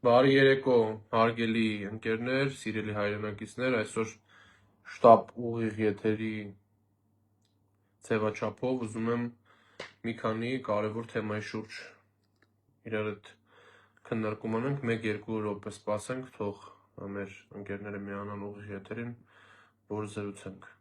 Բարի երեկո, հարգելի ընկերներ, սիրելի հայրենակիցներ, այսօր շտապ ուղիղ եթերի ձևաչափով ուզում եմ մի քանի կարևոր թեմայի շուրջ իրար հետ քննարկում անենք, 1-2 րոպե սպասենք, թող մեր ընկերները միանան ուղիղ եթերին, որ զրուցենք։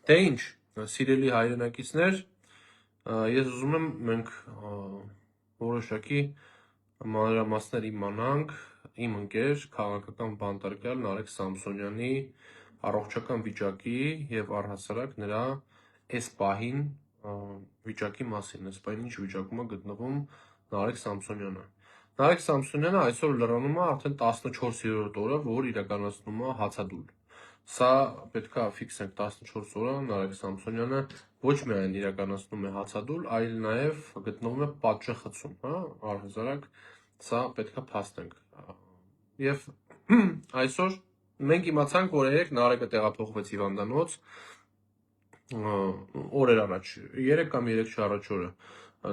Դե ինչ, սիրելի հայրենակիցներ, ես ուզում եմ մենք որոշակի մանրամասներ իմանանք իմ ընկեր, քաղաքական բանտարկյալ Նարեկ Սամսոնյանի առողջական վիճակի եւ առհասարակ նրա այս պահին վիճակի մասին, այս պահին ինչ վիճակում է գտնվում Նարեկ Սամսոնյանը։ Նարեկ Սամսոնյանը այսօր լրանում է արդեն 14-րդ օրը, որ իրականացնում է հացադուլ։ Սա պետք է ֆիքսենք 14 օրը Նարեկ Սամսոնյանը ոչ միայն իրականացնում է հացադուլ, այլ նաև գտնվում է պատժախցում, հա, առհասարակ սա պետք է փաստենք։ Եվ այսօր մենք իմացանք, որ երեք Նարեկը տեղափոխվեց հիվանդանոց օրեր առաջ, 3 կամ 3 չառաջ օրը։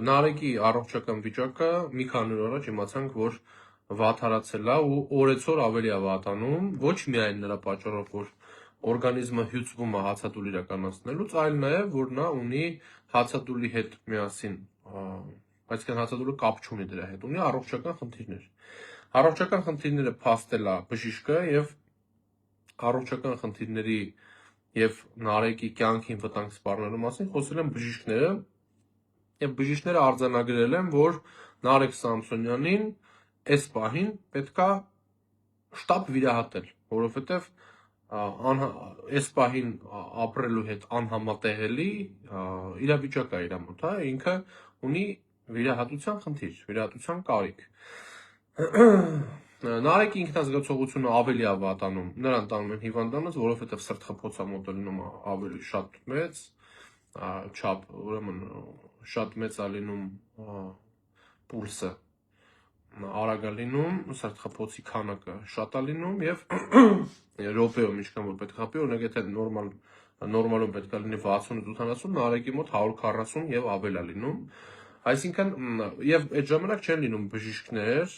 Նարեկի առողջական վիճակը մի քանի օր առաջ իմացանք, որ վատթարացել է ու օրեցօր ավելի է վատանում, ոչ միայն նրա պատճառով, որ օրգանիզմը հյուծվում է հացադուլ իրականացնելուց, այլ նաև որ նա ունի հացադուլի հետ միասին, այսինքն հացադուլը կապ չունի դրա հետ, ունի առողջական խնդիրներ։ Առողջական խնդիրները փաստել է բժիշկը եւ առողջական խնդիրների եւ Նարեկի կյանքին վտանգ սպառնալու մասին խոսել են բժիշկները եւ բժիշկները արձանագրել են, որ Նարեկ Սամսոնյանին այս պահին պետքա շտապ վիրահատել, որովհետեւ այս պահին ապրելու հետ անհամատեղելի իրավիճակ է իր մոտ, հա, ինքը ունի վիրահատության խնդիր, վիրահատության կարիք։ Նարեկի ինքնազգացողությունը ավելի է վատանում, նրան տանում են հիվանդանոց, որովհետև սրտխփոցա մոտը լինում է ավելի շատ մեծ, չափ, ուրեմն շատ մեծ է լինում պուլսը, արագ է լինում, սրտխփոցի քանակը շատ է լինում եւ րոպեում ինչքան որ պետք է խփի, օրինակ եթե նորմալում պետք է լինի 60-80, Նարեկի մոտ 140 եւ ավել է լինում։ Այսինքն եւ այդ ժամանակ չեն լինում բժիշկներ,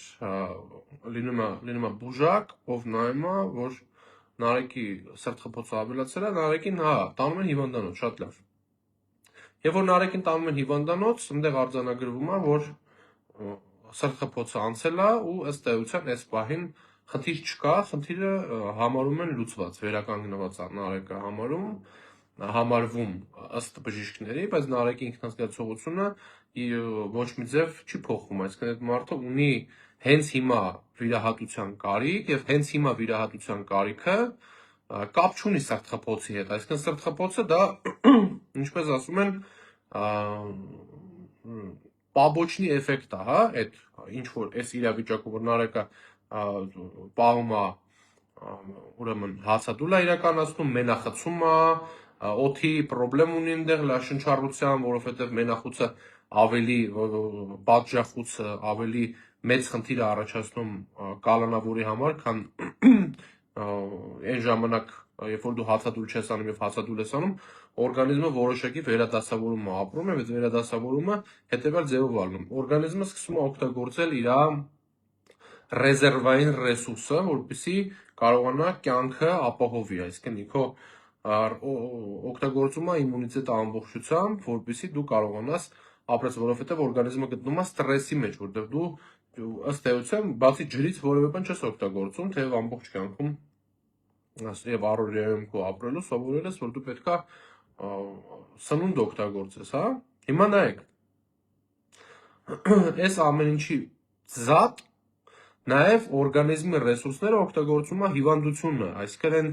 լինում է բուժակ, ով նայում է, որ Նարեկի սրտխփոցը ավելացել է, Նարեկին տանում են հիվանդանոց, շատ լավ։ Եվ որ Նարեկին տանում են հիվանդանոց, այնտեղ արձանագրվում է, որ սրտխփոցը անցել է ու ըստ էության այս պահին խնդիր չկա, խնդիրը համարում են լուծված, վերականգնված է Նարեկը համարվում ըստ բժիշկների, բայց Նարեկի ինքնազգացողությունը ոչ մի ձև չի փոխվում, այսինքն այդ մարդը ունի հենց հիմա վիրահատության կարիք եւ հենց հիմա վիրահատության կարիքը կապ չունի սրտխփոցի հետ, այսինքն սրտխփոցը դա ինչպես ասում են պաբոչնի էֆեկտ է, հա, այդ ինչ որ այս իրավիճակում որ Նարեկը պահում է ուրեմն հացադուլ է իրականացնում, մենախցում է, օդի խնդրեմ ունի այնտեղ լաշնչառության, որովհետև մենախուցը ավելի պատժախուցը ավելի մեծ խնդիր է առաջացնում կալանավորի համար, քան այն ժամանակ, երբ որ դու հացադուլ չես անում եւ հացադուլ ես անում, օրգանիզմը որոշակի վերադասավորում է ապրում եւ այդ վերադասավորումը հետեւյալ ձևով անում։ Օրգանիզմը սկսում է օգտագործել իր ռեզերվային ռեսուրսը, որպեսզի կարողանա կյանքը ապահովի, այսինքն ինքո օգտագործում է իմունիտետը ամբողջությամբ, որպեսզի դու կարողանաս ապրես, որովհետև օրգանիզմը գտնում է ստրեսի մեջ, որտեղ դու ըստ էության բացի ջրից որևէ բան չես օգտագործում, թեև ամբողջ կյանքում եւ առօրյայում քո ապրելու սովորել ես, որ դու պետքա սնունդ օգտագործես, հա։ Հիմա նայեք, այս ամեն ինչի զատ նաև օրգանիզմի ռեսուրսները օգտագործում է հիվանդությունը, այսինքն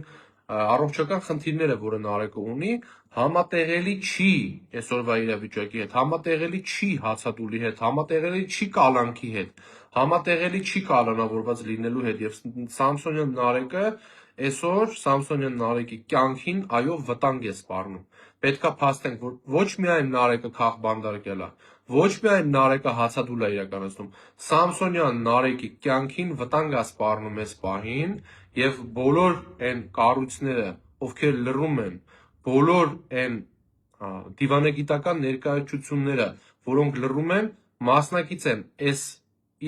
առողջական խնդիրները, որը Նարեկը ունի, համատեղելի չի այսօրվա իրավիճակի հետ, համատեղելի չի հացադուլի հետ, համատեղելի չի կալանքի հետ, համատեղելի չի կալանավորված լինելու հետ եւ Սամսոնյան Նարեկը այսօր Սամսոնյան Նարեկի կյանքին այո վտանգ է սպառնում։ Պետքա փաստենք, որ ոչ միայն Նարեկը քաղբանդարկել է, ոչ միայն Նարեկը հացադուլ է իրականացնում, Սամսոնյան Նարեկի կյանքին վտանգ է սպառնում այս պահին եւ բոլոր այն կառույցները, ովքեր լռում են, բոլոր այն դիվանագիտական ներկայացությունները, որոնք լռում են, մասնակից են այս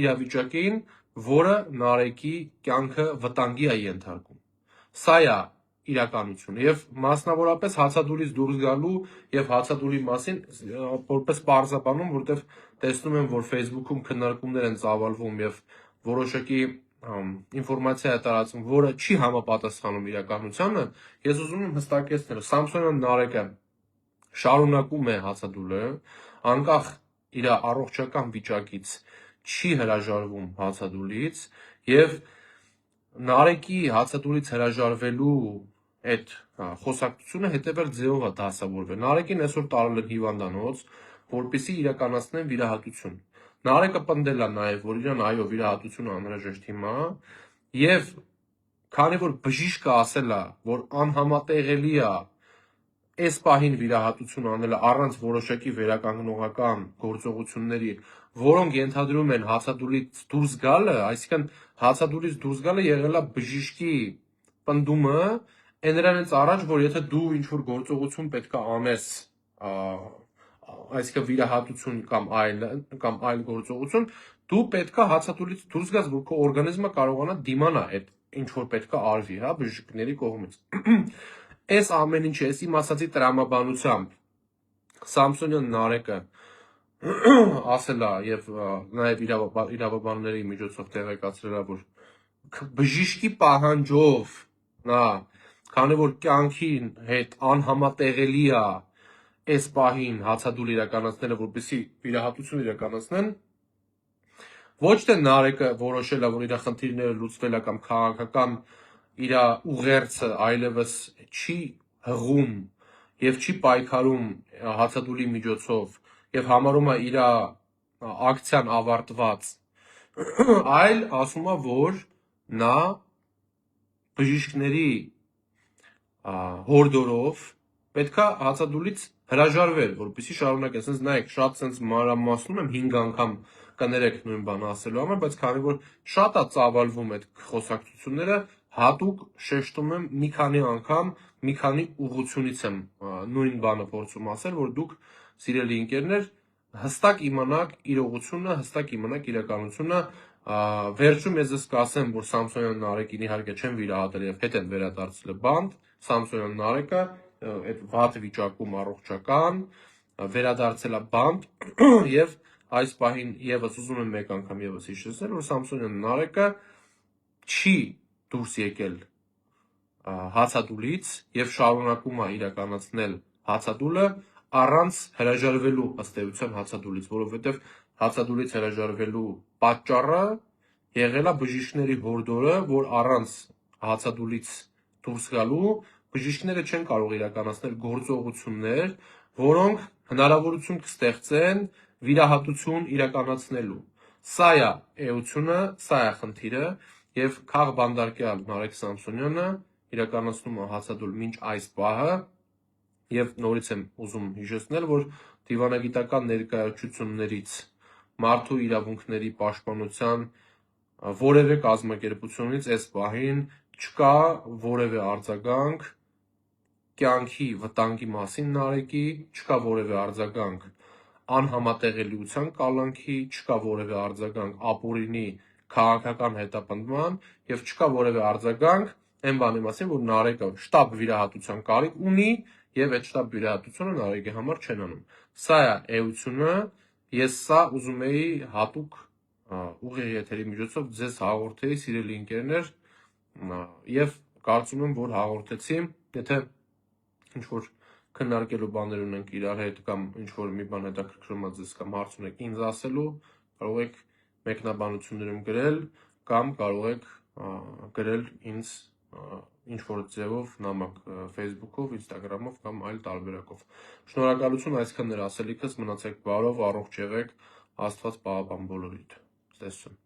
իրավիճակին, որը Նարեկի կյանքը վտանգի է ենթարկում։ Սա է իրականությունը եւ մասնավորապես հացադուլից դուրս գալու եւ հացադուլի մասին որպես պարզաբանում, որտեվ տեսնում եմ, որ Facebook-ում քննարկումներ են ծավալվում եւ որոշակի ինֆորմացիա է տարածվում, որը չի համապատասխանում իրականությանը, ես ուզում եմ հստակեցնել, Սամսոնյան Նարեկը շարունակում է հացադուլը, անկախ իր առողջական վիճակից չի հրաժարվում հացադուլից եւ Նարեկի հացադուլից հրաժարվելու այդ խոսակցությունը հետևել ձևով է դասավորվել։ Նարեկին այսօր տարել են հիվանդանոց, որպեսզի իրականացնեն վիրահատություն։ Նարեկը պնդել է նաև, որ իրան այո վիրահատությունը անհրաժեշտ հիմա եւ քանի որ բժիշկը ասել է, որ անհամատեղելի է այս պահին վիրահատություն անելը առանց որոշակի վերականգնողական գործողությունների, որոնք ենթադրում են հացադուլից դուրս գալը, այսինքն հացադուլից դուրս գալը եղել է բժիշկի պնդումը, այն նրանից առաջ, որ եթե դու ինչ-որ գործողություն պետք է անես, այսինքն վիրահատություն կամ այլ գործողություն, դու պետք է հացադուլից դուրս գաս, որ քո օրգանիզմը կարողանա դիմանա այդ ինչ որ պետք է արվի, հա, բժիշկների կողմից։ Այս ամեն ինչը, այս իմ ասացի տրամաբանությամբ Սամսոնյան Նարեկը ասել է եւ նաեւ իրավաբանների միջոցով տեղեկացրել է, որ բժիշկի պահանջով նա, քանի որ կյանքի հետ անհամատեղելի է այս պահին հացադուլ իրականացնելը, որպեսզի վիրահատություն իրականացնեն, ոչ թե Նարեկը որոշել է, որ իր խնդիրները լուծվել է կամ քաղաքական իր ուղերձը այլևս չի հղում եւ չի պայքարում հացադուլի միջոցով եւ համարում է իր ակցիան ավարտված, այլ ասում է, որ նա բժիշկների հորդորով պետքա հացադուլից հրաժարվել, որպեսզի շարունակեն, sense նայեք, շատ sense մանրամասնում եմ 5 անգամ կներեք նույն բանը ասելու համար, բայց քանի որ շատ է ծավալվում այդ խոսակցությունները, հատուկ շեշտում եմ մի քանի անգամ, մի քանի ուղղությունից եմ նույն բանը փորձում ասել, որ դուք սիրելի ընկերներ հստակ իմանաք իրողությունը, հստակ իմանաք իրականությունը, վերջում ես կասեմ, որ Սամսոնյան Նարեկին իհարկե չեն վիրահատել եւ հետ են վերադարձել բանդ, Սամսոնյան Նարեկը այդ վատ վիճակում առողջական վերադարձել է բանդ եւ այս պահին եւս ուզում եմ մեկ անգամ եւս հիշեցնել, որ Սամսոնյան Նարեկը չի դուրս եկել հացադուլից եւ շարունակում է իրականացնել հացադուլը առանց հրաժարվելու ըստ էության հացադուլից, որովհետեւ հացադուլից հրաժարվելու պատճառը եղել է բժիշկների հորդորը, որ առանց հացադուլից դուրս գալու բժիշկները չեն կարող իրականացնել գործողություններ, որոնք հնարավորություն կստեղծեն վիրահատություն իրականացնելու։ Սա է էությունը, սա է խնդիրը եւ քաղբանդարկյալ Նարեկ Սամսոնյանը իրականացնում է հացադուլ մինչ այս պահը եւ նորից եմ ուզում հիշեցնել, որ դիվանագիտական ներկայացություններից մարդու իրավունքների պաշտպանության որևէ կազմակերպությունից այս պահին չկա որևէ արձագանք կյանքի վտանգի մասին Նարեկի, չկա որևէ արձագանք անհամատեղելիության կալանքի, չկա որևէ արձագանք ապօրինի քաղաքական հետապնդման եւ չկա որևէ արձագանք այն բանի մասին, որ Նարեկը շտաբ վիրահատության կարիք ունի եւ այդ շտաբ վիրահատությունը Նարեկի համար չեն անում։ Սա է էությունը, ես սա ուզում էի հատուկ ուղիղ եթերի միջոցով ձեզ հաղորդեի, սիրելի ընկերներ, եւ կարծում եմ, որ հաղորդեցի, եթե ինչ որ քննարկելու բաներ ունենք իրար հետ կամ ինչ որ մի բան հետաքրքրում է ձեզ կամ հարց ունեք ինձ ասելու, կարող եք մեկնաբանություններում գրել կամ կարող եք գրել ինձ ինչ-որ ձևով նամակ Facebook-ով, Instagram-ով կամ այլ տարբերակով։ Շնորհակալություն այսքան էր ասելիքս, մնացեք բարով, առողջ եղեք, Աստված պահապան բոլորիդ։ Տեսություն։